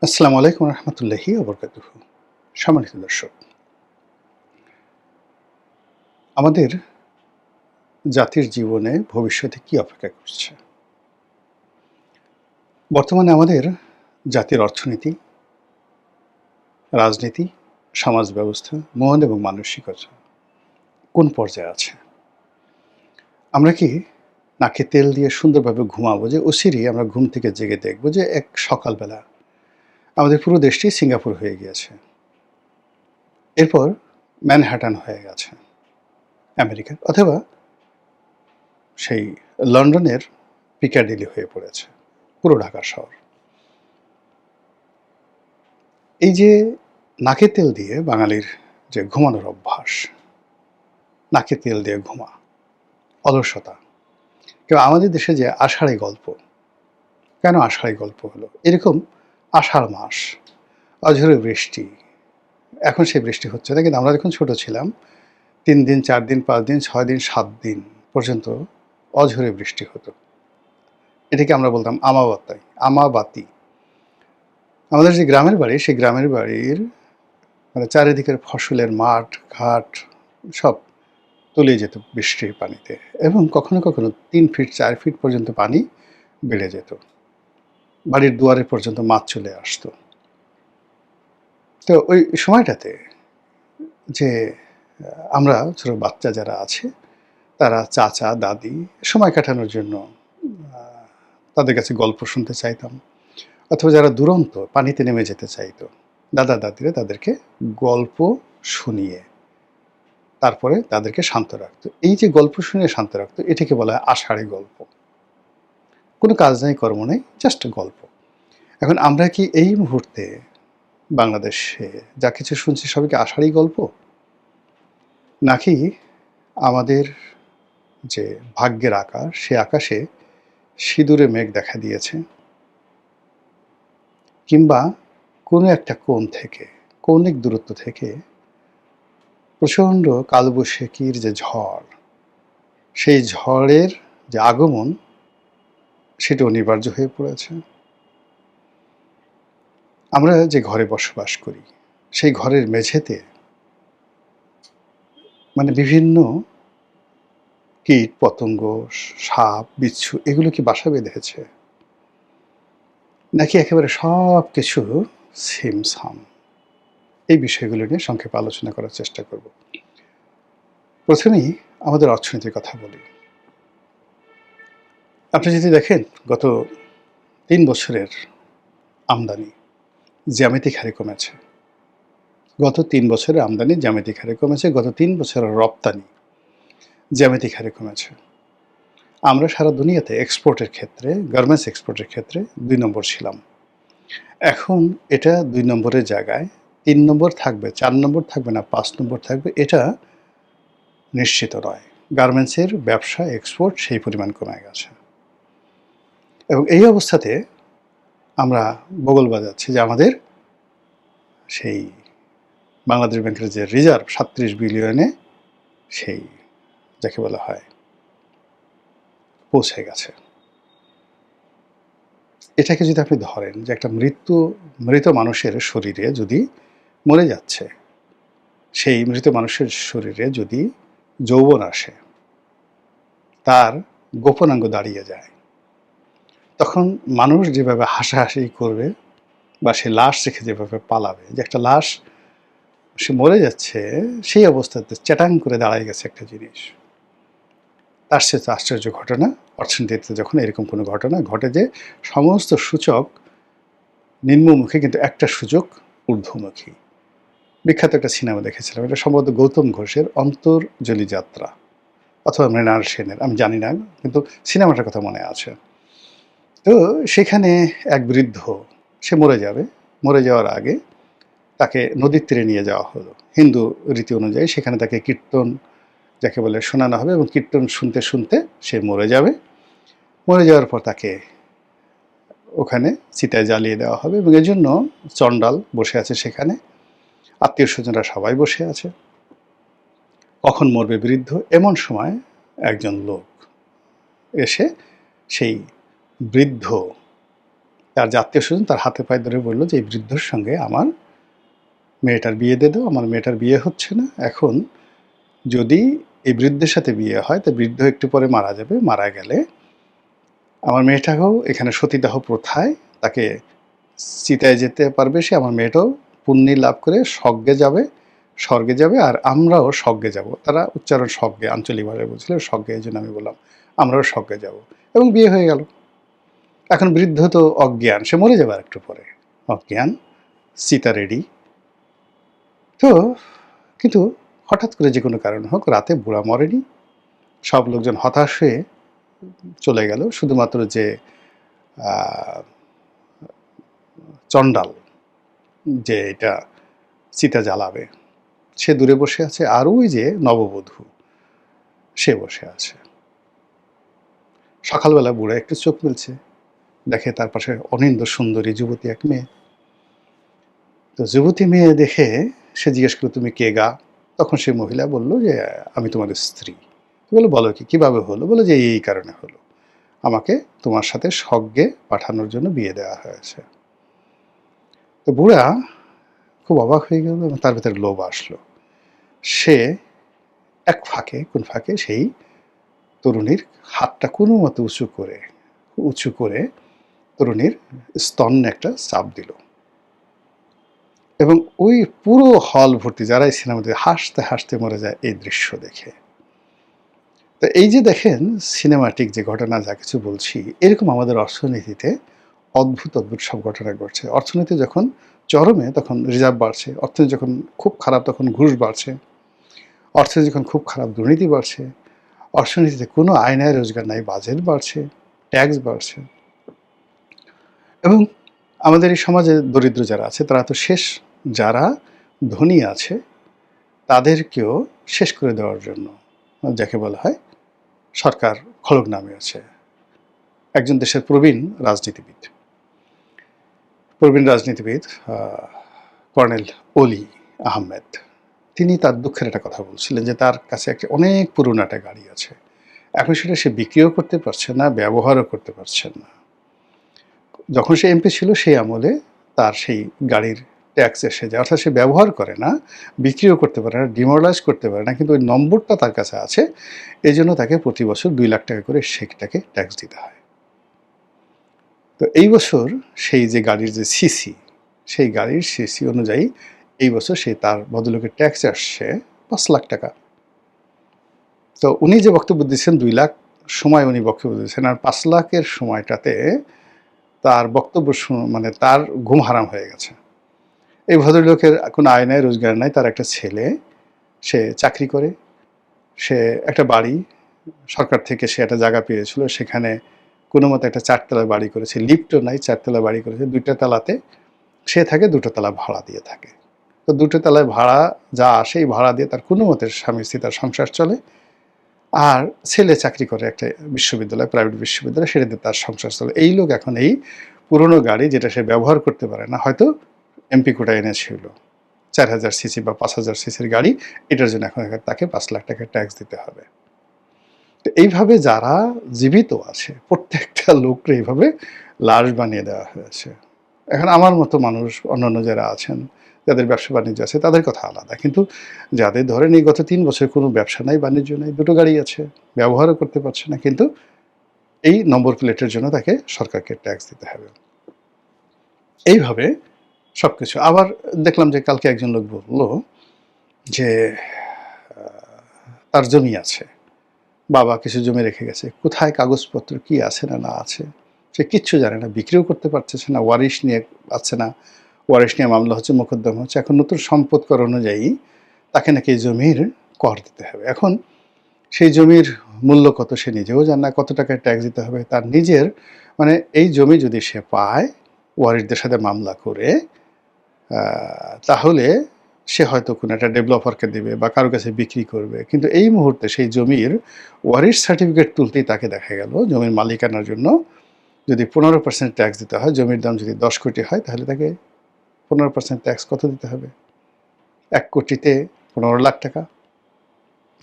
আসসালামু আলাইকুম রহমতুল্লাহি ওবরকাতুহু। সম্মানিত দর্শক, আমাদের জাতির জীবনে ভবিষ্যতে কি অপেক্ষা করছে? বর্তমানে আমাদের জাতির অর্থনীতি, রাজনীতি, সমাজ ব্যবস্থা, মন এবং মানসিকতা কোন পর্যায়ে আছে? আমরা কি নাকে তেল দিয়ে সুন্দরভাবে ঘুমাবো যে অচিরেই আমরা ঘুম থেকে জেগে দেখব যে এক সকালবেলা আমাদের পুরো দেশটি সিঙ্গাপুর হয়ে গিয়েছে। এরপর ম্যানহাটান হয়ে গেছে আমেরিকার, অথবা সেই লন্ডনের পিকাডিলি হয়ে পড়েছে পুরো ঢাকা শহর। এই যে নাকে তেল দিয়ে বাঙালির যে ঘুমানোর অভ্যাস, নাকে তেল দিয়ে ঘুমা, অলসতা, কিংবা আমাদের দেশে যে আষাঢ়ি গল্প, কেন আষাঢ়ি গল্প হলো? এরকম আষাঢ় মাস, অঝোরে বৃষ্টি, এখন সেই বৃষ্টি হচ্ছে না, কিন্তু আমরা যখন ছোট ছিলাম ৩ দিন, ৪ দিন, ৫ দিন, ৬ দিন, ৭ দিন পর্যন্ত অঝোরে বৃষ্টি হতো। এটাকে আমরা বলতাম আমাবাতি। আমাদের যে গ্রামের বাড়ি, সেই গ্রামের বাড়ির মানে চারিদিকের ফসলের মাঠ ঘাট সব তলিয়ে যেত বৃষ্টির পানিতে, এবং কখনো কখনো ৩ ফিট ৪ ফিট পর্যন্ত পানি বেড়ে যেত, বাড়ির দুয়ারে পর্যন্ত মাছ চলে আসতো। তো ওই সময়টাতে যে আমরা ছোট বাচ্চা যারা আছে, তারা চাচা দাদি সময় কাটানোর জন্য তাদের কাছে গল্প শুনতে চাইতাম, অথবা যারা দুরন্ত পানিতে নেমে যেতে চাইতো, দাদা দাদিরা তাদেরকে গল্প শুনিয়ে তারপরে তাদেরকে শান্ত রাখতো। এই যে গল্প শুনিয়ে শান্ত রাখতো, এটাকে বলা হয় আষাঢ়ি গল্প। কোনো কাজ নেই, কর্ম নেই, জাস্ট গল্প। এখন আমরা কি এই মুহূর্তে বাংলাদেশে যা কিছু শুনছি সবই কি আষাঢ়ি গল্প? নাকি আমাদের যে ভাগ্যের আকাশ, সে আকাশে সিঁদুরে মেঘ দেখা দিয়েছে, কিংবা কোনো একটা কোণ থেকে, কৌণিক দূরত্ব থেকে প্রচণ্ড কালবৈশাখীর যে ঝড়, সেই ঝড়ের যে আগমন, সেটা অনিবার্য হয়ে পড়েছে। আমরা যে ঘরে বসবাস করি, সেই ঘরের মেঝেতে মানে বিভিন্ন কীট পতঙ্গ, সাপ বিচ্ছু, এগুলো কি বাসা বেঁধেছে, নাকি একেবারে সব কিছু ছিমছাম? এই বিষয়গুলো নিয়ে সংক্ষেপে আলোচনা করার চেষ্টা করব। প্রথমেই আমাদের অর্থনীতির কথা বলি। আপনি যদি দেখেন, গত ৩ বছরের আমদানি জ্যামিতিক হারে কমেছে। গত ৩ বছরের আমদানি জ্যামিতিক হারে কমেছে। গত ৩ বছরের রপ্তানি জ্যামিতিক হারে কমেছে। আমরা সারা দুনিয়াতে এক্সপোর্টের ক্ষেত্রে, গার্মেন্টস এক্সপোর্টের ক্ষেত্রে ২ নম্বর ছিলাম। এখন এটা ২ নম্বরের জায়গায় ৩ নম্বর থাকবে, ৪ নম্বর থাকবে না ৫ নম্বর থাকবে, এটা নিশ্চিত নয়। গার্মেন্টসের ব্যবসা, এক্সপোর্ট সেই পরিমাণ কমে গেছে, এবং এই অবস্থাতে আমরা বগল বাজাচ্ছি যে আমাদের সেই বাংলাদেশ ব্যাংকের যে রিজার্ভ ৩৭ বিলিয়নে, সেই যাকে বলা হয় পৌঁছে গেছে। এটাকে যদি আপনি ধরেন যে একটা মৃত মানুষের শরীরে যদি মরে যাচ্ছে, সেই মৃত মানুষের শরীরে যদি যৌবন আসে, তার গোপনাঙ্গ দাঁড়িয়ে যায়, তখন মানুষ যেভাবে হাসাহাসি করবে বা সে লাশ রেখে যেভাবে পালাবে, যে একটা লাশ সে মরে যাচ্ছে, সেই অবস্থাতে চ্যাটাং করে দাঁড়ায় গেছে একটা জিনিস। তার সে আশ্চর্য ঘটনা অর্থনীতিতে যখন এরকম কোনো ঘটনা ঘটে যে সমস্ত সূচক নিম্নমুখী, কিন্তু একটা সূচক ঊর্ধ্বমুখী। বিখ্যাত একটা সিনেমা দেখেছিলাম, এটা সম্ভবত গৌতম ঘোষের অন্তর্জলি যাত্রা, অথবা মৃণাল সেনের, আমি জানি না, কিন্তু সিনেমাটার কথা মনে আছে। তো সেখানে এক বৃদ্ধ, সে মরে যাবে, মরে যাওয়ার আগে তাকে নদীর তীরে নিয়ে যাওয়া হলো। হিন্দু রীতি অনুযায়ী সেখানে তাকে কীর্তন, যাকে বলে, শোনানো হবে, এবং কীর্তন শুনতে শুনতে সে মরে যাবে। মরে যাওয়ার পর তাকে ওখানে চিতায় জ্বালিয়ে দেওয়া হবে, এবং এর জন্য চণ্ডাল বসে আছে সেখানে, আত্মীয় স্বজনরা সবাই বসে আছে। কখন মরবে বৃদ্ধ, এমন সময় একজন লোক এসে সেই বৃদ্ধ তার যে আত্মীয়-স্বজন তার হাতে পায়ে ধরে বলল যে, "এই বৃদ্ধর সঙ্গে আমার মেয়েটার বিয়ে দিয়ে দাও। আমার মেয়েটার বিয়ে হচ্ছে না। এখন যদি এই বৃদ্ধের সাথে বিয়ে হয়, তো বৃদ্ধ একটু পরে মারা যাবে। মারা গেলে আমার মেয়েটাকেও এখানে সতীদাহ প্রথায় তাকে চিতায় যেতে পারবে সে, আমার মেয়েটাও পুণ্যি লাভ করে স্বর্গে যাবে আর আমরাও স্বর্গে যাব।" তারা উচ্চারণ স্বর্গে আঞ্চলিক ভাষায় বলছিল, স্বর্গে, এইজন্য আমি বললাম আমরাও স্বর্গে যাব। এবং বিয়ে হয়ে গেল। এখন বৃদ্ধ তো অজ্ঞান, সে মরে যাবে আরেকটু পরে। অজ্ঞান, চিতা রেডি। তো কিন্তু হঠাৎ করে যে কোনো কারণ হোক রাতে বুড়া মরেনি। সব লোকজন হতাশ হয়ে চলে গেল। শুধুমাত্র যে চণ্ডাল, যে এটা চিতা জ্বালাবে, সে দূরে বসে আছে। আর ওই যে নববধূ, সে বসে আছে। সকালবেলা বুড়া একটু চোখ মেলছে, দেখে তার পাশে অনিন্দ সুন্দরী যুবতী এক মেয়ে। তো যুবতী মেয়ে দেখে সে জিজ্ঞেস করলো, "তুমি কে গা?" তখন সে মহিলা বলল যে, "আমি তোমাদের স্ত্রী।" বললো, "বলো কি, কীভাবে হলো?" বলে যে, "এই কারণে হলো, আমাকে তোমার সাথে স্বর্গে পাঠানোর জন্য বিয়ে দেওয়া হয়েছে।" তো বুড়া খুব অবাক হয়ে গেল এবং তার ভেতরে লোভ আসলো। সে কোন ফাঁকে সেই তরুণীর হাতটা কোনো মতে উঁচু করে তরুণীর স্তন্যে একটা চাপ দিল। এবং ওই পুরো হল ভর্তি যারা এই সিনেমাতে হাসতে হাসতে মরে যায় এই দৃশ্য দেখে। তো এই যে দেখেন সিনেমাটিক যে ঘটনা যা কিছু বলছি, এরকম আমাদের অর্থনীতিতে অদ্ভুত সব ঘটনা ঘটছে। অর্থনীতি যখন চরমে তখন রিজার্ভ বাড়ছে, অর্থনীতি যখন খুব খারাপ তখন ঘুষ বাড়ছে, অর্থনীতি যখন খুব খারাপ দুর্নীতি বাড়ছে, অর্থনীতিতে কোনো আয় আয় রোজগার নাই, বাজেট বাড়ছে, ট্যাক্স বাড়ছে। এবং আমাদের এই সমাজে দরিদ্র যারা আছে তারা তো শেষ, যারা ধনী আছে তাদেরকেও শেষ করে দেওয়ার জন্য যাকে বলা হয় সরকার খলক নামিয়েছে। একজন দেশের প্রবীণ রাজনীতিবিদ কর্নেল অলি আহমেদ, তিনি তার দুঃখের একটা কথা বলছিলেন যে তার কাছে একটা অনেক পুরনো একটা গাড়ি আছে, এখন সেটা সে বিক্রিও করতে পারছে না, ব্যবহারও করতে পারছেন না। যখন সে এমপি ছিল সেই আমলে তার সেই গাড়ির ট্যাক্স এসে যায়, অর্থাৎ সে ব্যবহার করে না, বিক্রিও করতে পারে না, ডিমোরালাইজ করতে পারে না, কিন্তু ওই নম্বরটা তার কাছে আছে, এই জন্য তাকে প্রতি বছর 2 লাখ টাকা করে সেটাকে ট্যাক্স দিতে হয়। তো এই বছর সেই যে গাড়ির যে সিসি, সেই গাড়ির সিসি অনুযায়ী এই বছর সেই তার ভদ্রলোকের ট্যাক্স আসছে 5 লাখ টাকা। তো উনি যে বক্তব্য দিচ্ছেন 2 লাখ সময় উনি বক্তব্য দিচ্ছেন, আর 5 লাখের সময়টাতে তার বক্তব্য মানে তার ঘুম হারাম হয়ে গেছে। এই ভদ্রলোকের কোনো আয় নাই, রোজগার নাই, তার একটা ছেলে, সে চাকরি করে, সে একটা বাড়ি সরকার থেকে সে একটা জায়গা পেয়েছিল, সেখানে কোনো মতে একটা 4 তলা বাড়ি করেছে, লিফটও নাই, 4 তলা বাড়ি করেছে, 2টা তলাতে সে থাকে, 2টো তলা ভাড়া দিয়ে থাকে। তো 2টো তলায় ভাড়া যা আসে এই ভাড়া দিয়ে তার কোনো মতে স্বামী স্ত্রী তার সংসার চলে, আর ছেলে চাকরি করে একটা বিশ্ববিদ্যালয়, প্রাইভেট বিশ্ববিদ্যালয়, সেটা দিয়ে তার সংসার চলে। এই লোক এখন এই পুরনো গাড়ি যেটা সে ব্যবহার করতে পারে না, হয়তো এমপি কোটা এনেছিল 4000 সিসি বা 5000 সিসির গাড়ি, এটার জন্য এখন তাকে 5 লাখ টাকা ট্যাক্স দিতে হবে। তো এইভাবে যারা জীবিত আছে প্রত্যেকটা লোককে এইভাবে লাশ বানিয়ে দেওয়া হয়েছে। এখন আমার মতো মানুষ, অন্যান্য যারা আছেন, যাদের ব্যবসা বাণিজ্য আছে তাদের কথা আলাদা, কিন্তু যাদের ধরেন এই গত 3 বছর কোনো ব্যবসা নাই, বাণিজ্য নাই, 2টো গাড়ি আছে, ব্যবহারও করতে পারছে না, কিন্তু এই নম্বর প্লেটের জন্য তাকে সরকারকে ট্যাক্স দিতে হবে। এইভাবে সবকিছু। আবার দেখলাম যে কালকে একজন লোক বলল যে তার জমি আছে, বাবা কিছু জমি রেখে গেছে, কোথায় কাগজপত্র কি আছে না না আছে সে কিচ্ছু জানে না, বিক্রিও করতে পারতেছে না, ওয়ারিশ নিয়ে পাচ্ছে না, ওয়ারিশ নিয়ে মামলা হচ্ছে, মোকদ্দমা হচ্ছে। এখন নতুন সম্পদ কর অনুযায়ী তাকে নাকি এই জমির কর দিতে হবে। এখন সেই জমির মূল্য কত সে নিজেও জানে না, কত টাকায় ট্যাক্স দিতে হবে তার নিজের, মানে এই জমি যদি সে পায় ওয়ারিশদের সাথে মামলা করে, তাহলে সে হয়তো কোনো একটা ডেভেলপারকে দেবে বা কারো কাছে বিক্রি করবে, কিন্তু এই মুহূর্তে সেই জমির ওয়ারিশ সার্টিফিকেট তুলতেই তাকে দেখা গেল জমির মালিকানার জন্য যদি 15% ট্যাক্স দিতে হয়, জমির দাম যদি 10 কোটি হয় তাহলে তাকে 15% ট্যাক্স কত দিতে হবে? 1 কোটিতে 15 লাখ টাকা।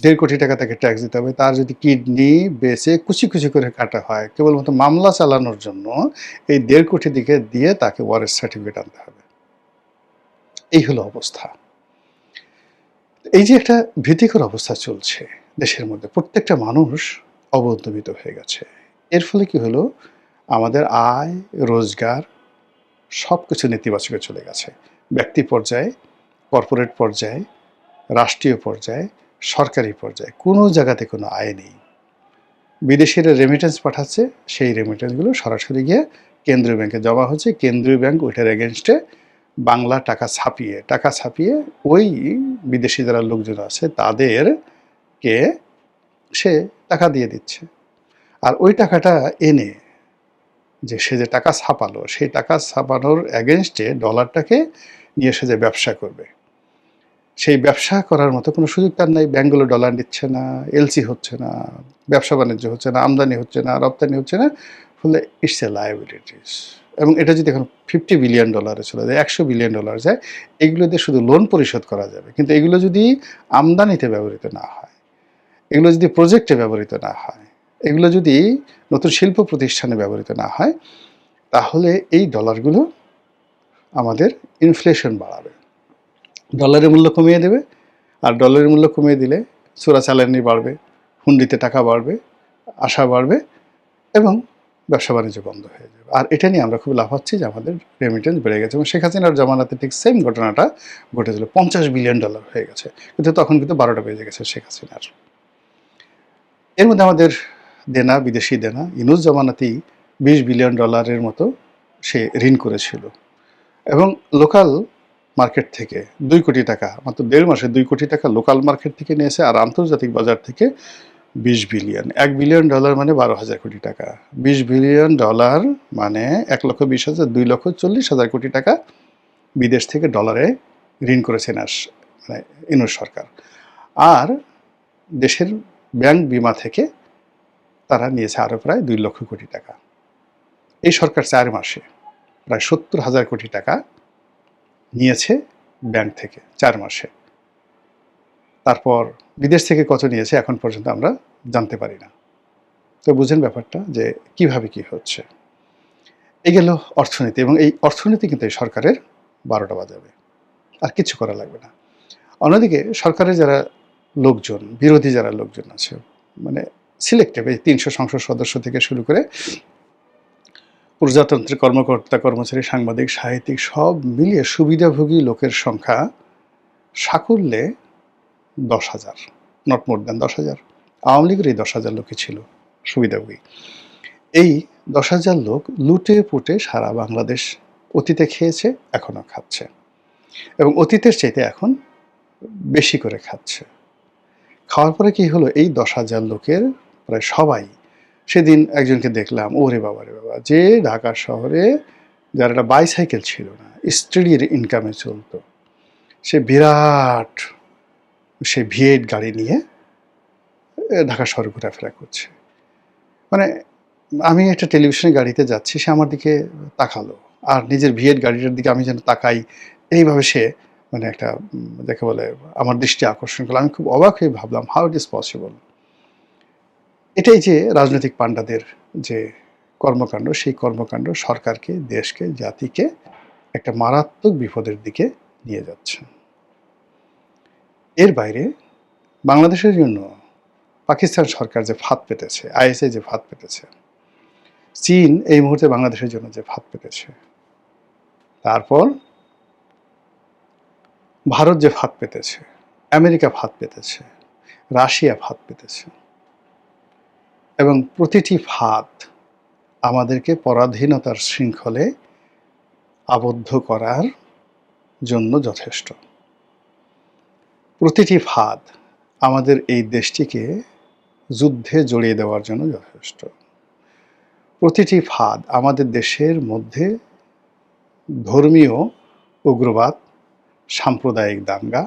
1.5 কোটি টাকা তাকে ট্যাক্স দিতে হবে। তার যদি কিডনি বেচে কুচি, কুচি করে কাটা হয়, কেবলমাত্র মামলা চালানোর জন্য এই 1.5 কোটি দিয়ে তাকে ওয়ারেস সার্টিফিকেট আনতে হবে। এই হলো অবস্থা। এই যে একটা ভীতিকর অবস্থা চলছে দেশের মধ্যে, প্রত্যেকটা মানুষ অবদমিত হয়ে গেছে। এর ফলে কি হলো, আমাদের আয়, রোজগার সবকিছু নেতিবাচকে চলে গেছে। ব্যক্তি পর্যায়ে, কর্পোরেট পর্যায়ে, রাষ্ট্রীয় পর্যায়ে, সরকারি পর্যায়ে কোনো জায়গাতে কোনো আয় নেই। বিদেশিরা রেমিটেন্স পাঠাচ্ছে, সেই রেমিটেন্সগুলো সরাসরি গিয়ে কেন্দ্রীয় ব্যাংকে জমা হচ্ছে। কেন্দ্রীয় ব্যাংক ওইটার এগেনস্টে বাংলা টাকা ছাপিয়ে ওই বিদেশি যারা লোকজন আছে তাদেরকে সে টাকা দিয়ে দিচ্ছে। আর ওই টাকাটা এনে সে যে টাকা ছাপালো, সেই টাকা ছাপানোর এগেনস্টে ডলারটাকে নিয়ে সে যে ব্যবসা করবে, সেই ব্যবসা করার মতো কোনো সুযোগ তার নাই। ব্যাংকগুলো ডলার নিচ্ছে না, এলসি হচ্ছে না, ব্যবসা বাণিজ্য হচ্ছে না, আমদানি হচ্ছে না, রপ্তানি হচ্ছে না। ফলে ইটস এ লায়াবিলিটিস। এবং এটা যদি এখন $50 বিলিয়ন চলে যায়, $100 বিলিয়ন যায়, এগুলো দিয়ে শুধু লোন পরিশোধ করা যাবে। কিন্তু এগুলো যদি আমদানিতে ব্যবহৃত না হয়, এগুলো যদি প্রজেক্টে ব্যবহৃত না হয়, এগুলো যদি নতুন শিল্প প্রতিষ্ঠানে ব্যবহৃত না হয়, তাহলে এই ডলারগুলো আমাদের ইনফ্লেশন বাড়াবে, ডলারের মূল্য কমিয়ে দেবে। আর ডলারের মূল্য কমিয়ে দিলে চোরাচালানি বাড়বে, হুন্ডিতে টাকা বাড়বে, আশা বাড়বে এবং ব্যবসা বাণিজ্য বন্ধ হয়ে যাবে। আর এটা নিয়ে আমরা খুব লাফাচ্ছি যে আমাদের রেমিটেন্স বেড়ে গেছে। এবং শেখ হাসিনার জামানাতে ঠিক সেম ঘটনাটা ঘটেছিল, $50 বিলিয়ন হয়ে গেছে। কিন্তু তখন কিন্তু 12টা বেজে গেছে শেখ হাসিনার। এর মধ্যে আমাদের দেনা, বিদেশি দেনা, ইউনূস জামানাতেই $20 বিলিয়ন মতো সে ঋণ করেছিল। এবং লোকাল মার্কেট থেকে 2 কোটি টাকা, মাত্র 1.5 মাসে 2 কোটি টাকা লোকাল মার্কেট থেকে নিয়েছে। আর আন্তর্জাতিক বাজার থেকে 20 বিলিয়ন। $1 বিলিয়ন মানে 12,000 কোটি টাকা। $20 বিলিয়ন মানে 1,20,000, 2,40,000 কোটি টাকা বিদেশ থেকে ডলারে ঋণ করেছে মানে ইউনূস সরকার। আর দেশের ব্যাংক বিমা থেকে তারা নিয়েছে আরও প্রায় 2 লক্ষ কোটি টাকা। এই সরকার 4 মাসে প্রায় 70,000 কোটি টাকা নিয়েছে ব্যাংক থেকে 4 মাসে। তারপর বিদেশ থেকে কত নিয়েছে এখন পর্যন্ত আমরা জানতে পারি না। তো বুঝেন ব্যাপারটা যে কিভাবে কি হচ্ছে। এই গেল অর্থনীতি। এবং এই অর্থনীতি কিন্তু এই সরকারের 12টা বাজাবে, আর কিছু করা লাগবে না। অন্যদিকে সরকারের যারা লোকজন, বিরোধী যারা লোকজন আছে, মানে সিলেক্টিভ, এই 300 সংসদ সদস্য থেকে শুরু করে প্রজাতন্ত্রের কর্মকর্তা, কর্মচারী, সাংবাদিক, সাহিত্যিক সব মিলিয়ে সুবিধাভোগী লোকের সংখ্যা সাকুল্যে 10,000, নট মোর দ্যান 10,000। আওয়ামী লীগের এই 10,000 লোকই ছিল সুবিধাভোগী। এই 10,000 লোক লুটে পুটে সারা বাংলাদেশ অতীতে খেয়েছে, এখনও খাচ্ছে, এবং অতীতের চাইতে এখন বেশি করে খাচ্ছে। খাওয়ার পরে কি হলো, এই 10,000 লোকের প্রায় সবাই, সেদিন একজনকে দেখলাম, ওরে বাবা রে বাবা, যে ঢাকা শহরে যার একটা বাইসাইকেল ছিল না, স্ত্রীর ইনকামে চলতো, সে বিরাট সে V8 গাড়ি নিয়ে ঢাকা শহরে ঘোরাফেরা করছে। মানে আমি একটা টেলিভিশনের গাড়িতে যাচ্ছি, সে আমার দিকে তাকালো, আর নিজের V8 গাড়িটার দিকে আমি যেন তাকাই, এইভাবে সে মানে একটা যাকে বলে আমার দৃষ্টি আকর্ষণ করলো। আমি খুব অবাক হয়ে ভাবলাম, হাউ ইট ইজ পসিবল। এটাই যে রাজনৈতিক পাণ্ডাদের যে কর্মকাণ্ড, সেই কর্মকাণ্ড সরকারকে, দেশকে, জাতিকে একটা মারাত্মক বিপদের দিকে নিয়ে যাচ্ছে। এর বাইরে বাংলাদেশের জন্য পাকিস্তান সরকার যে ফাঁদ পেতেছে, ISI যে ফাঁদ পেতেছে, চীন এই মুহূর্তে বাংলাদেশের জন্য যে ফাঁদ পেতেছে, তারপর ভারত যে ফাঁদ পেতেছে, আমেরিকা ফাঁদ পেতেছে, রাশিয়া ফাঁদ পেতেছে, এবং প্রতিটি ফাঁদ আমাদেরকে পরাধীনতার শৃঙ্খলে আবদ্ধ করার জন্য যথেষ্ট। প্রতিটি ফাঁদ আমাদের এই দেশটিকে যুদ্ধে জড়িয়ে দেওয়ার জন্য যথেষ্ট। প্রতিটি ফাঁদ আমাদের দেশের মধ্যে ধর্মীয় উগ্রবাদ, সাম্প্রদায়িক দাঙ্গা,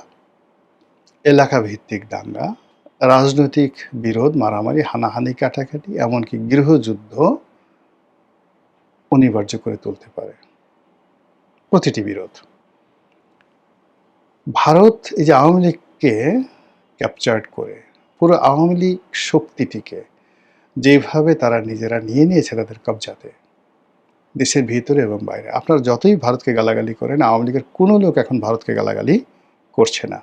এলাকাভিত্তিক দাঙ্গা, রাজনৈতিক বিরোধ, মারামারি, হানাহানি, কাটাকাটি, এমনকি গৃহযুদ্ধ অনিবার্য করে তুলতে পারে। প্রতিটি বিরোধ। ভারত এই যে আওয়ামী লীগকে ক্যাপচার্ড করে পুরো আওয়ামী লীগ শক্তিটিকে যেভাবে তারা নিজেরা নিয়ে নিয়েছে তাদের কবজাতে, দেশের ভিতরে এবং বাইরে। আপনারা যতই ভারতকে গালাগালি করেন, আওয়ামী লীগের কোনো লোক এখন ভারতকে গালাগালি করছে না।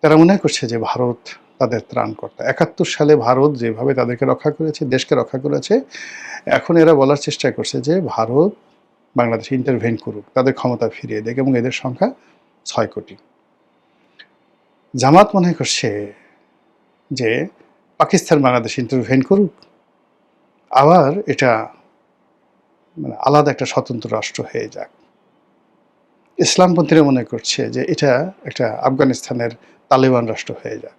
তারা মনে করছে যে ভারত তাদের ত্রাণকর্তা। ৭১ সালে ভারত যেভাবে তাদেরকে রক্ষা করেছে, দেশকে রক্ষা করেছে, এখন এরা বলার চেষ্টা করছে যে ভারত বাংলাদেশে ইন্টারভেন করুক, তাদের ক্ষমতা ফিরিয়ে দেখ, এবং এদের সংখ্যা ৬ কোটি। জামাত মনে করছে যে পাকিস্তান বাংলাদেশে ইন্টারভেন করুক, আবার এটা আলাদা একটা স্বতন্ত্র রাষ্ট্র হয়ে যাক। ইসলামপন্থীরা মনে করছে যে এটা একটা আফগানিস্তানের তালেবান রাষ্ট্র হয়ে যাক।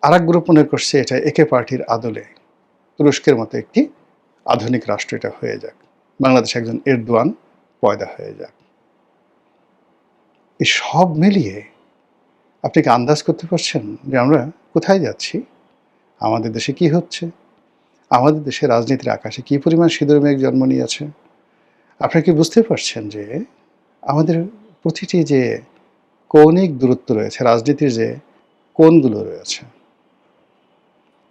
আরেক গ্রুপ মনে করছে এটা একে পার্টির আদলে তুরস্কের মতো একটি আধুনিক রাষ্ট্র এটা হয়ে যাক, বাংলাদেশে একজন এরদোয়ান পয়দা হয়ে যাক। এই সব মিলিয়ে আপনি কি আন্দাজ করতে পারছেন যে আমরা কোথায় যাচ্ছি? আমাদের দেশে কি হচ্ছে? আমাদের দেশে রাজনীতির আকাশে কি পরিমাণ সিঁদুর মেঘ জন্ম নিয়েছে? আপনারা কি বুঝতে পারছেন যে আমাদের প্রতিটি যে কৌণিক দূরত্ব রয়েছে, রাজনীতির যে কোণগুলো রয়েছে,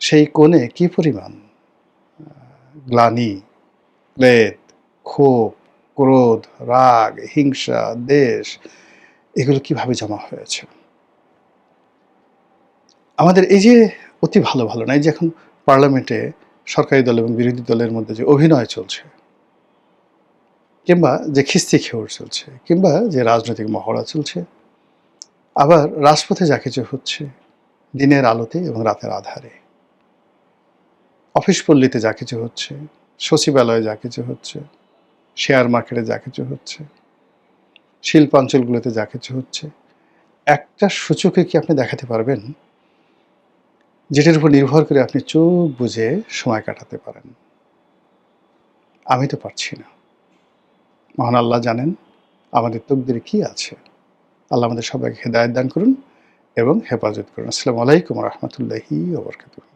সেই কোণে কি পরিমাণ গ্লানি, ক্লেদ, ক্ষোভ, ক্রোধ, রাগ, হিংসা, দেশ, এগুলো কিভাবে জমা হয়েছে? আমাদের এই যে অতি ভালো ভালো না, এই যে এখন পার্লামেন্টে সরকারি দল এবং বিরোধী দলের মধ্যে যে অভিনয় চলছে, কিংবা যে খিস্তি খেউড় চলছে, কিংবা যে রাজনৈতিক মহড়া চলছে, আবার রাজপথে যা কিছু হচ্ছে দিনের আলোতে এবং রাতের আধারে, অফিস পল্লীতে যা কিছু হচ্ছে, সচিবালয়ে যা কিছু হচ্ছে, শেয়ার মার্কেটে যা কিছু হচ্ছে, শিল্পাঞ্চলগুলোতে যা কিছু হচ্ছে, একটা সূচকে কি আপনি দেখাতে পারবেন যেটার উপর নির্ভর করে আপনি চোখ বুজে সময় কাটাতে পারেন? আমি তো পারছি না। মহান আল্লাহ জানেন আমাদের তকদিরে কি আছে। আল্লাহ আমাদের সবাইকে হেদায়েত দান করুন এবং হেফাজত করুন। আসসালামু আলাইকুম ওয়া রাহমাতুল্লাহি ওয়া বারাকাতুহু।